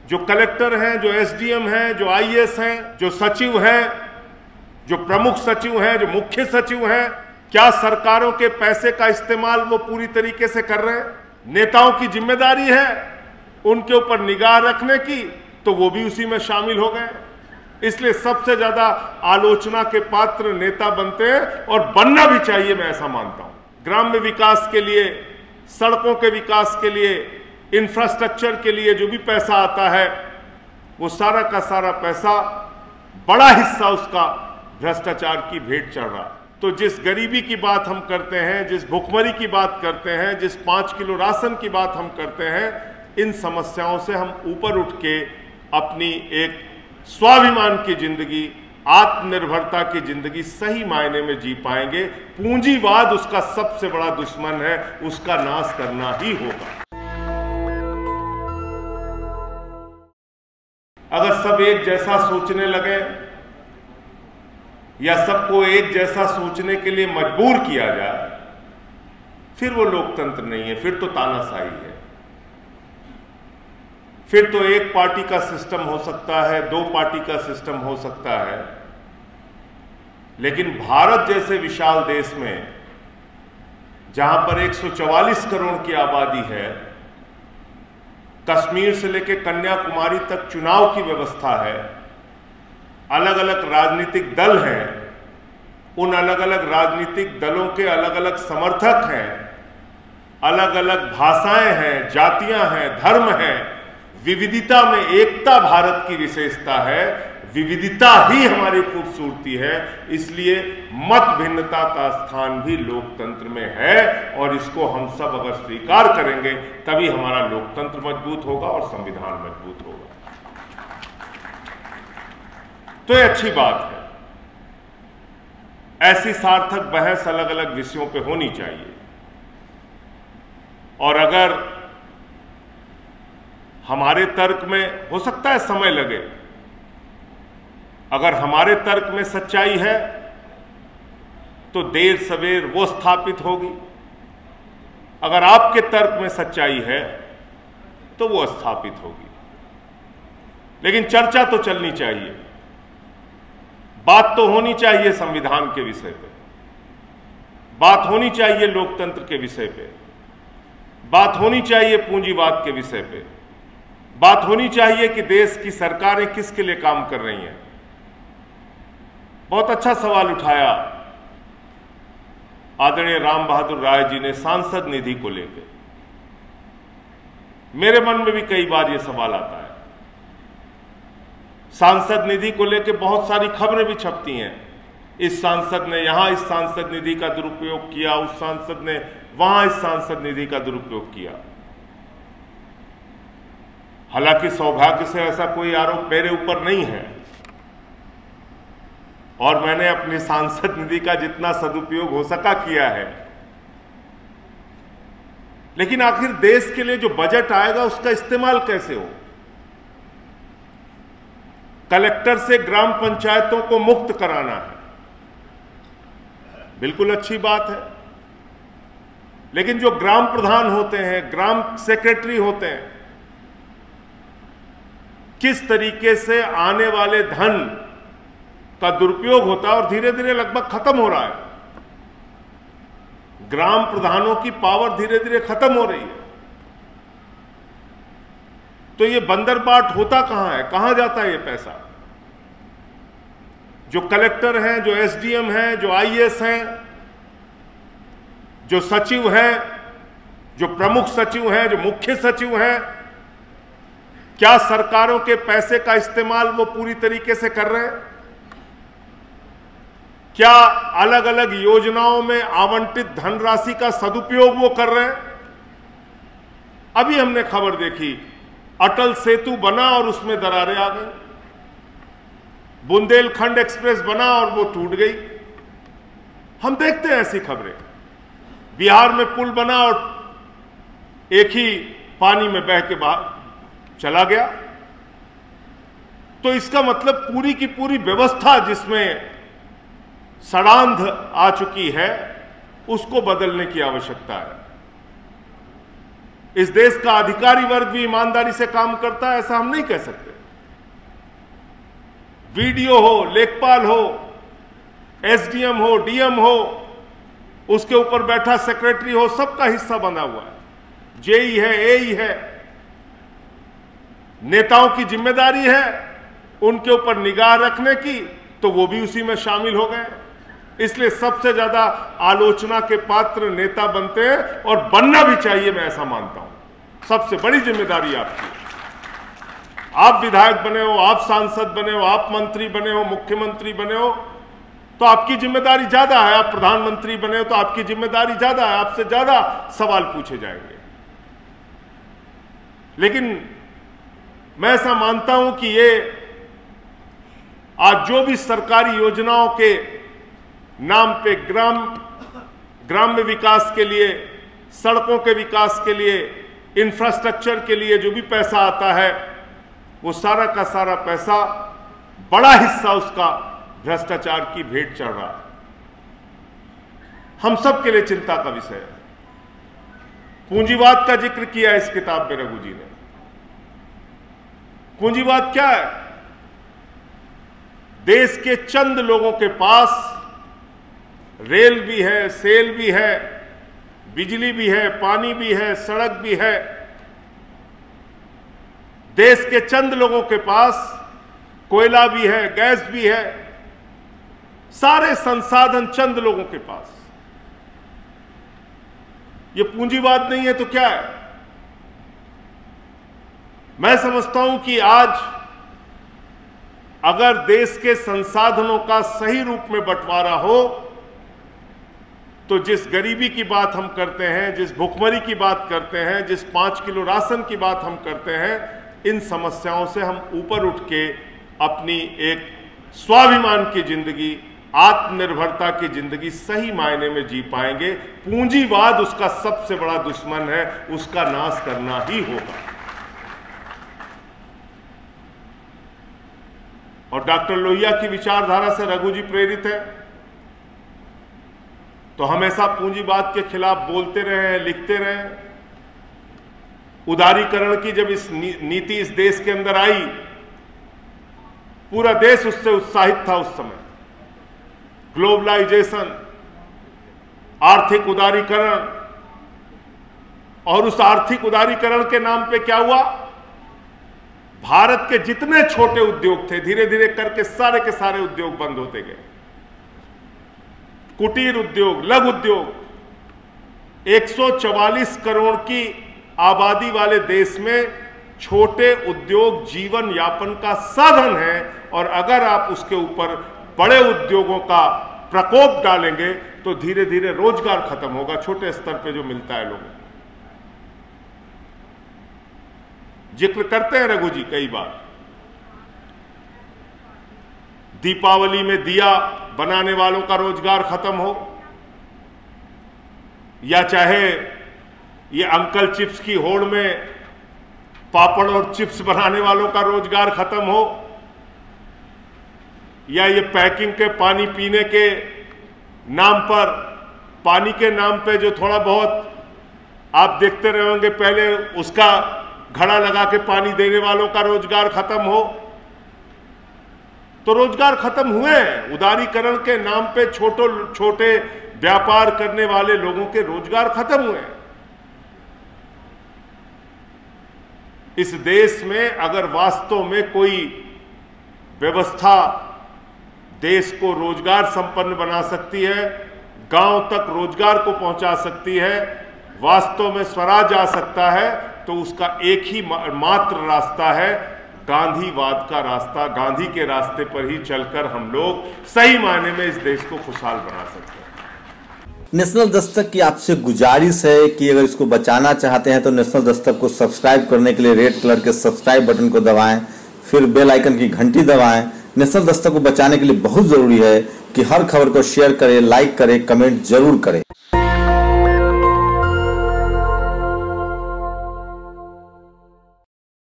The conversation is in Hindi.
जो कलेक्टर हैं, जो एसडीएम हैं, जो आईएएस हैं, जो सचिव हैं, जो प्रमुख सचिव हैं, जो मुख्य सचिव हैं, क्या सरकारों के पैसे का इस्तेमाल वो पूरी तरीके से कर रहे हैं? नेताओं की जिम्मेदारी है उनके ऊपर निगाह रखने की, तो वो भी उसी में शामिल हो गए। इसलिए सबसे ज्यादा आलोचना के पात्र नेता बनते हैं और बनना भी चाहिए, मैं ऐसा मानता हूं। ग्राम्य विकास के लिए, सड़कों के विकास के लिए, इंफ्रास्ट्रक्चर के लिए जो भी पैसा आता है, वो सारा का सारा पैसा, बड़ा हिस्सा उसका भ्रष्टाचार की भेंट चढ़ रहा है। तो जिस गरीबी की बात हम करते हैं, जिस भुखमरी की बात करते हैं, जिस 5 किलो राशन की बात हम करते हैं, इन समस्याओं से हम ऊपर उठ के अपनी एक स्वाभिमान की जिंदगी, आत्मनिर्भरता की जिंदगी सही मायने में जी पाएंगे। पूंजीवाद उसका सबसे बड़ा दुश्मन है, उसका नाश करना ही होगा। अगर सब एक जैसा सोचने लगे या सबको एक जैसा सोचने के लिए मजबूर किया जाए, फिर वो लोकतंत्र नहीं है, फिर तो तानाशाही है। फिर तो एक पार्टी का सिस्टम हो सकता है, 2 पार्टी का सिस्टम हो सकता है, लेकिन भारत जैसे विशाल देश में, जहां पर 144 करोड़ की आबादी है, कश्मीर से लेकर कन्याकुमारी तक चुनाव की व्यवस्था है, अलग अलग राजनीतिक दल हैं, उन अलग अलग राजनीतिक दलों के अलग अलग समर्थक हैं, अलग अलग भाषाएं हैं, जातियां हैं, धर्म हैं, विविधता में एकता भारत की विशेषता है, विविधता ही हमारी खूबसूरती है। इसलिए मत भिन्नता का स्थान भी लोकतंत्र में है, और इसको हम सब अगर स्वीकार करेंगे तभी हमारा लोकतंत्र मजबूत होगा और संविधान मजबूत होगा। तो ये अच्छी बात है। ऐसी सार्थक बहस अलग अलग विषयों पे होनी चाहिए, और अगर हमारे तर्क में, हो सकता है समय लगे, अगर हमारे तर्क में सच्चाई है तो देर सवेर वो स्थापित होगी, अगर आपके तर्क में सच्चाई है तो वो स्थापित होगी। लेकिन चर्चा तो चलनी चाहिए, बात तो होनी चाहिए संविधान के विषय पे, बात होनी चाहिए लोकतंत्र के विषय पे, बात होनी चाहिए पूंजीवाद के विषय पे, बात होनी चाहिए कि देश की सरकारें किसके लिए काम कर रही हैं। बहुत अच्छा सवाल उठाया आदरणीय राम बहादुर राय जी ने सांसद निधि को लेकर। मेरे मन में भी कई बार यह सवाल आता है। सांसद निधि को लेकर बहुत सारी खबरें भी छपती हैं, इस सांसद ने यहां इस सांसद निधि का दुरुपयोग किया, उस सांसद ने वहां इस सांसद निधि का दुरुपयोग किया। हालांकि सौभाग्य से ऐसा कोई आरोप मेरे ऊपर नहीं है, और मैंने अपनी सांसद निधि का जितना सदुपयोग हो सका किया है। लेकिन आखिर देश के लिए जो बजट आएगा उसका इस्तेमाल कैसे हो? कलेक्टर से ग्राम पंचायतों को मुक्त कराना है, बिल्कुल अच्छी बात है, लेकिन जो ग्राम प्रधान होते हैं, ग्राम सेक्रेटरी होते हैं, किस तरीके से आने वाले धन का दुरुपयोग होता है और धीरे धीरे लगभग खत्म हो रहा है। ग्राम प्रधानों की पावर धीरे धीरे खत्म हो रही है। तो ये बंदरबाट होता कहां है, कहां जाता है ये पैसा? जो कलेक्टर हैं, जो एसडीएम हैं, जो आईएएस हैं, जो सचिव हैं, जो प्रमुख सचिव हैं, जो मुख्य सचिव हैं, क्या सरकारों के पैसे का इस्तेमाल वो पूरी तरीके से कर रहे हैं? क्या अलग अलग योजनाओं में आवंटित धनराशि का सदुपयोग वो कर रहे हैं? अभी हमने खबर देखी, अटल सेतु बना और उसमें दरारें आ गई, बुंदेलखंड एक्सप्रेस बना और वो टूट गई। हम देखते हैं ऐसी खबरें। बिहार में पुल बना और एक ही पानी में बह के बाहर चला गया। तो इसका मतलब पूरी की पूरी व्यवस्था जिसमें सड़ांध आ चुकी है, उसको बदलने की आवश्यकता है। इस देश का अधिकारी वर्ग भी ईमानदारी से काम करता है, ऐसा हम नहीं कह सकते। बीडीओ हो, लेखपाल हो, एसडीएम हो, डीएम हो, उसके ऊपर बैठा सेक्रेटरी हो, सबका हिस्सा बना हुआ है। जेई है, एई है, नेताओं की जिम्मेदारी है उनके ऊपर निगाह रखने की, तो वो भी उसी में शामिल हो गए। इसलिए सबसे ज्यादा आलोचना के पात्र नेता बनते हैं, और बनना भी चाहिए, मैं ऐसा मानता हूं। सबसे बड़ी जिम्मेदारी आपकी। आप विधायक बने हो, आप सांसद बने हो, आप मंत्री बने हो, मुख्यमंत्री बने हो, तो आपकी जिम्मेदारी ज्यादा है। आप प्रधानमंत्री बने हो तो आपकी जिम्मेदारी ज्यादा है, आपसे ज्यादा सवाल पूछे जाएंगे। लेकिन मैं ऐसा मानता हूं कि ये आज जो भी सरकारी योजनाओं के नाम पे ग्राम्य विकास के लिए, सड़कों के विकास के लिए, इंफ्रास्ट्रक्चर के लिए जो भी पैसा आता है, वो सारा का सारा पैसा, बड़ा हिस्सा उसका भ्रष्टाचार की भेंट चढ़ रहा है। हम सब के लिए चिंता का विषय है। पूंजीवाद का जिक्र किया इस किताब में रघु जी ने। पूंजीवाद क्या है? देश के चंद लोगों के पास रेल भी है, सेल भी है, बिजली भी है, पानी भी है, सड़क भी है। देश के चंद लोगों के पास कोयला भी है, गैस भी है, सारे संसाधन चंद लोगों के पास। ये पूंजीवाद नहीं है तो क्या है? मैं समझता हूं कि आज अगर देश के संसाधनों का सही रूप में बंटवारा हो, तो जिस गरीबी की बात हम करते हैं, जिस भुखमरी की बात करते हैं, जिस 5 किलो राशन की बात हम करते हैं, इन समस्याओं से हम ऊपर उठ के अपनी एक स्वाभिमान की जिंदगी, आत्मनिर्भरता की जिंदगी सही मायने में जी पाएंगे। पूंजीवाद उसका सबसे बड़ा दुश्मन है, उसका नाश करना ही होगा। और डॉक्टर लोहिया की विचारधारा से रघु जी प्रेरित है, तो हमेशा पूंजीवाद के खिलाफ बोलते रहे, लिखते रहे। उदारीकरण की जब इस नीति इस देश के अंदर आई, पूरा देश उससे उत्साहित था उस समय। ग्लोबलाइजेशन, आर्थिक उदारीकरण, और उस आर्थिक उदारीकरण के नाम पे क्या हुआ? भारत के जितने छोटे उद्योग थे, धीरे धीरे करके सारे के सारे उद्योग बंद होते गए। कुटीर उद्योग, लघु उद्योग, 144 करोड़ की आबादी वाले देश में छोटे उद्योग जीवन यापन का साधन है, और अगर आप उसके ऊपर बड़े उद्योगों का प्रकोप डालेंगे तो धीरे धीरे रोजगार खत्म होगा, छोटे स्तर पे जो मिलता है लोगों को। जिक्र करते हैं रघु जी कई बार, दीपावली में दिया बनाने वालों का रोजगार खत्म हो, या चाहे ये अंकल चिप्स की होड़ में पापड़ और चिप्स बनाने वालों का रोजगार खत्म हो, या ये पैकिंग के पानी पीने के नाम पर, पानी के नाम पे जो थोड़ा बहुत आप देखते रहे होंगे, पहले उसका घड़ा लगा के पानी देने वालों का रोजगार खत्म हो, तो रोजगार खत्म हुए हैं। उदारीकरण के नाम पे छोटे व्यापार करने वाले लोगों के रोजगार खत्म हुए हैं। इस देश में अगर वास्तव में कोई व्यवस्था देश को रोजगार संपन्न बना सकती है, गांव तक रोजगार को पहुंचा सकती है, वास्तव में स्वराज आ सकता है, तो उसका एक ही मात्र रास्ता है, गांधीवाद का रास्ता। गांधी के रास्ते पर ही चलकर हम लोग सही मायने में इस देश को खुशहाल बना सकते हैं। नेशनल दस्तक की आपसे गुजारिश है कि अगर इसको बचाना चाहते हैं तो नेशनल दस्तक को सब्सक्राइब करने के लिए रेड कलर के सब्सक्राइब बटन को दबाएं, फिर बेल आइकन की घंटी दबाएं। नेशनल दस्तक को बचाने के लिए बहुत जरूरी है कि हर खबर को शेयर करें, लाइक करें, कमेंट जरूर करें।